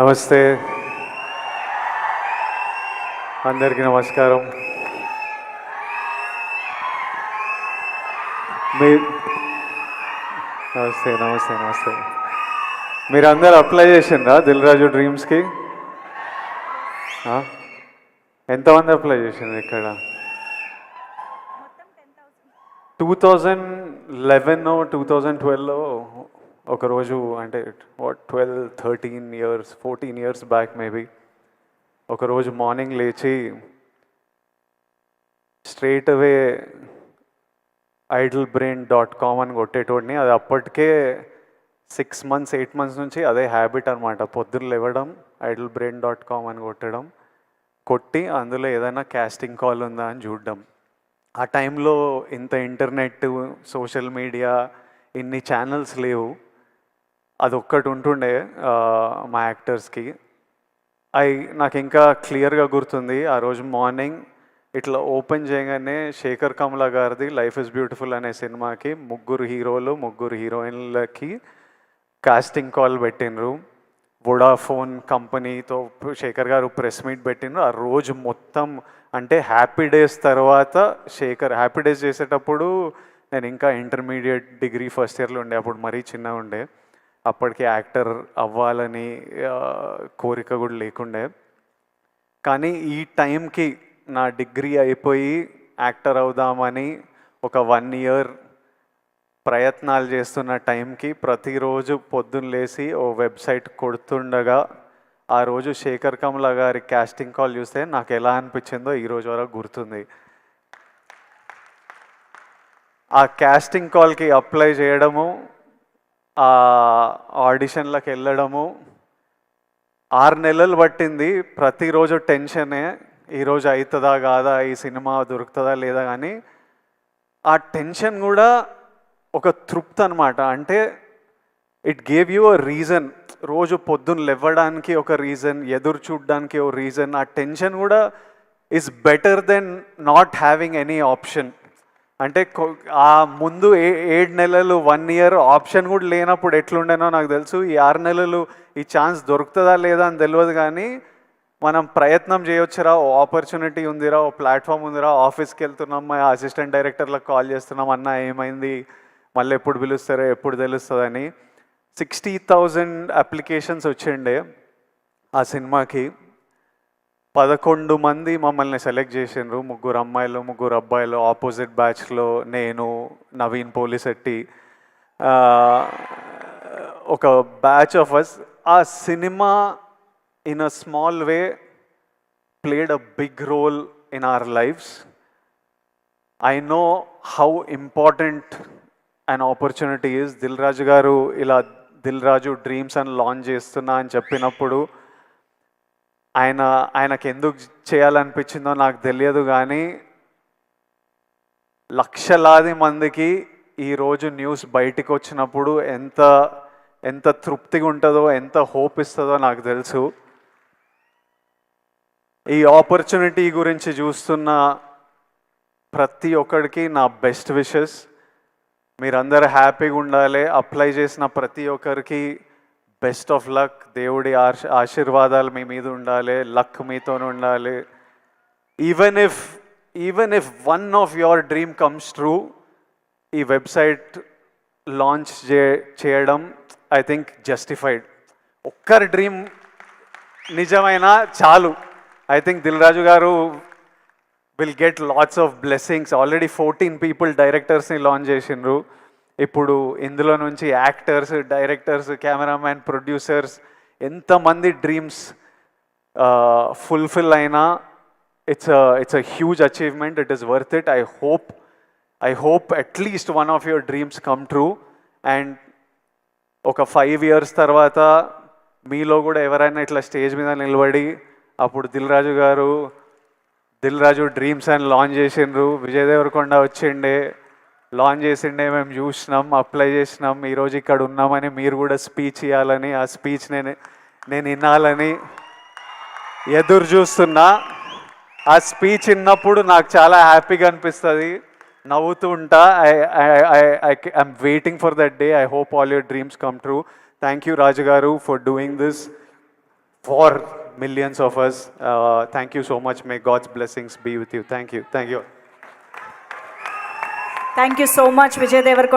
నమస్తే, అందరికీ నమస్కారం. మీ నమస్తే నమస్తే నమస్తే. మీరందరూ అప్లై చేసిండ్రా దిల్ రాజు డ్రీమ్స్కి? ఎంతమంది అప్లై చేసిండ్రు ఇక్కడ? 2011 2012లో ఒకరోజు, అంటే 12-13 ఇయర్స్ 14 ఇయర్స్ బ్యాక్ మేబీ, ఒకరోజు మార్నింగ్ లేచి స్ట్రైట్ అవే idlebrain.com అని కొట్టేటోడిని. అది అప్పటికే 6 months 8 months నుంచి అదే హ్యాబిట్ అనమాట. పొద్దున్న లేవడం, idlebrain.com అని కొట్టి అందులో ఏదైనా కాస్టింగ్ కాల్ ఉందా అని చూడడం. ఆ టైంలో ఇంత ఇంటర్నెట్, సోషల్ మీడియా, ఇన్ని ఛానల్స్ లేవు. అది ఒక్కటి ఉంటుండే మా యాక్టర్స్కి. నాకు ఇంకా క్లియర్గా గుర్తుంది. ఆ రోజు మార్నింగ్ ఇట్లా ఓపెన్ చేయగానే శేఖర్ కమల గారిది లైఫ్ ఇస్ బ్యూటిఫుల్ అనే సినిమాకి 3 హీరోలు 3 హీరోయిన్లకి కాస్టింగ్ కాల్ పెట్టినరు. వొడాఫోన్ కంపెనీతో శేఖర్ గారు ప్రెస్ మీట్ పెట్టినరు. ఆ రోజు మొత్తం, అంటే హ్యాపీ డేస్ తర్వాత హ్యాపీ డేస్ చేసేటప్పుడు నేను ఇంకా ఇంటర్మీడియట్ డిగ్రీ ఫస్ట్ ఇయర్లో ఉండే. అప్పుడు మరీ చిన్నగా ఉండే. అప్పటికి యాక్టర్ అవ్వాలని కోరిక కూడా లేకుండే. కానీ ఈ టైంకి నా డిగ్రీ అయిపోయి యాక్టర్ అవుదామని ఒక 1 year ప్రయత్నాలు చేస్తున్న టైంకి ప్రతిరోజు పొద్దున్న లేచి ఓ వెబ్సైట్ కొడుతుండగా ఆ రోజు శేఖర్ కమల గారి కాస్టింగ్ కాల్ చూస్తే నాకు ఎలా అనిపించిందో ఈరోజు వరకు గుర్తుంది. ఆ కాస్టింగ్ కాల్కి అప్లై చేయడము, ఆ ఆడిషన్లకు వెళ్ళడము 6 నెలలు పట్టింది. ప్రతిరోజు టెన్షనే, ఈరోజు అవుతుందా కాదా, ఈ సినిమా దొరుకుతుందా లేదా. కానీ ఆ టెన్షన్ కూడా ఒక తృప్తి అనమాట. అంటే it gave you a reason. రోజు పొద్దున్న లేవడానికి ఒక రీజన్, ఎదురు చూడడానికి ఒక రీజన్. ఆ టెన్షన్ కూడా is better than not having any option. అంటే ఆ ముందు 7 నెలలు 1 year ఆప్షన్ కూడా లేనప్పుడు ఎట్లుండేనో నాకు తెలుసు. ఈ 6 నెలలు ఈ ఛాన్స్ దొరుకుతుందా లేదా అని తెలియదు, కానీ మనం ప్రయత్నం చేయొచ్చురా, ఓ ఆపర్చునిటీ ఉందిరా, ఓ ప్లాట్ఫామ్ ఉందిరా, ఆఫీస్కి వెళ్తున్నాం, మా అసిస్టెంట్ డైరెక్టర్లకు కాల్ చేస్తున్నాం, అన్న ఏమైంది, మళ్ళీ ఎప్పుడు పిలుస్తారో ఎప్పుడు తెలుస్తుందని. 60,000 అప్లికేషన్స్ వచ్చిండే ఆ సినిమాకి. 11 మంది మమ్మల్ని సెలెక్ట్ చేసిండ్రు. 3 అమ్మాయిలు 3 అబ్బాయిలు. ఆపోజిట్ బ్యాచ్లో నేను, నవీన్ పోలిశెట్టి, ఒక బ్యాచ్ ఆఫ్ అస్. ఆ cinema in a small way played a big role in our lives. I know how important an opportunity is. Dil Raju garu ila Dil Raju Dreams and launch చేస్తున్నా అని చెప్పినప్పుడు ఆయనకి ఎందుకు చేయాలనిపించిందో నాకు తెలియదు, కానీ లక్షలాది మందికి ఈరోజు న్యూస్ బయటికి వచ్చినప్పుడు ఎంత తృప్తిగా ఉంటుందో, ఎంత హోప్ ఇస్తుందో నాకు తెలుసు. ఈ ఆపర్చునిటీ గురించి చూస్తున్న ప్రతి ఒక్కడికి నా బెస్ట్ విషెస్. మీరందరూ హ్యాపీగా ఉండాలి. అప్లై చేసిన ప్రతి ఒక్కరికి బెస్ట్ ఆఫ్ లక్. దేవుడి ఆశీర్వాదాలు మీ మీద ఉండాలి, లక్ మీతో ఉండాలి. Even if one of your dream comes true, ఈ వెబ్సైట్ లాంచ్ చేయడం ఐ థింక్ జస్టిఫైడ్. ఒక్కరి డ్రీమ్ నిజమైనా చాలు. I think Dil Raju garu will get lots of blessings. Already 14 people directors ni launch చేసిండ్రు. ఇప్పుడు ఇందులో నుంచి యాక్టర్స్, డైరెక్టర్స్, కెమెరామ్యాన్, ప్రొడ్యూసర్స్ ఎంతమంది డ్రీమ్స్ ఫుల్ఫిల్ అయినా it's a huge achievement. It is worth it. I hope at least one of your dreams come true. And ఒక 5 years తర్వాత మీలో కూడా ఎవరైనా ఇట్లా స్టేజ్ మీద నిలబడి అప్పుడు దిల్ రాజు డ్రీమ్స్ అని లాంచ్ చేసిండ్రు, విజయ్ దేవరకొండ వచ్చిండే, లాంచ్ చేసిండే, మేము చూసినాం, అప్లై చేసినాం, ఈరోజు ఇక్కడ ఉన్నామని మీరు కూడా స్పీచ్ ఇవ్వాలని, ఆ స్పీచ్ నేను వినాలని ఎదురు చూస్తున్నా. ఆ స్పీచ్ విన్నప్పుడు నాకు చాలా హ్యాపీగా అనిపిస్తుంది, నవ్వుతూ ఉంటా. I'm waiting for that day. I hope all your dreams come true. Thank you Raju garu for doing this. for millions of us. Thank you so much. May God's blessings be with you. Thank you. Thank you so much, Vijay Devarkonda.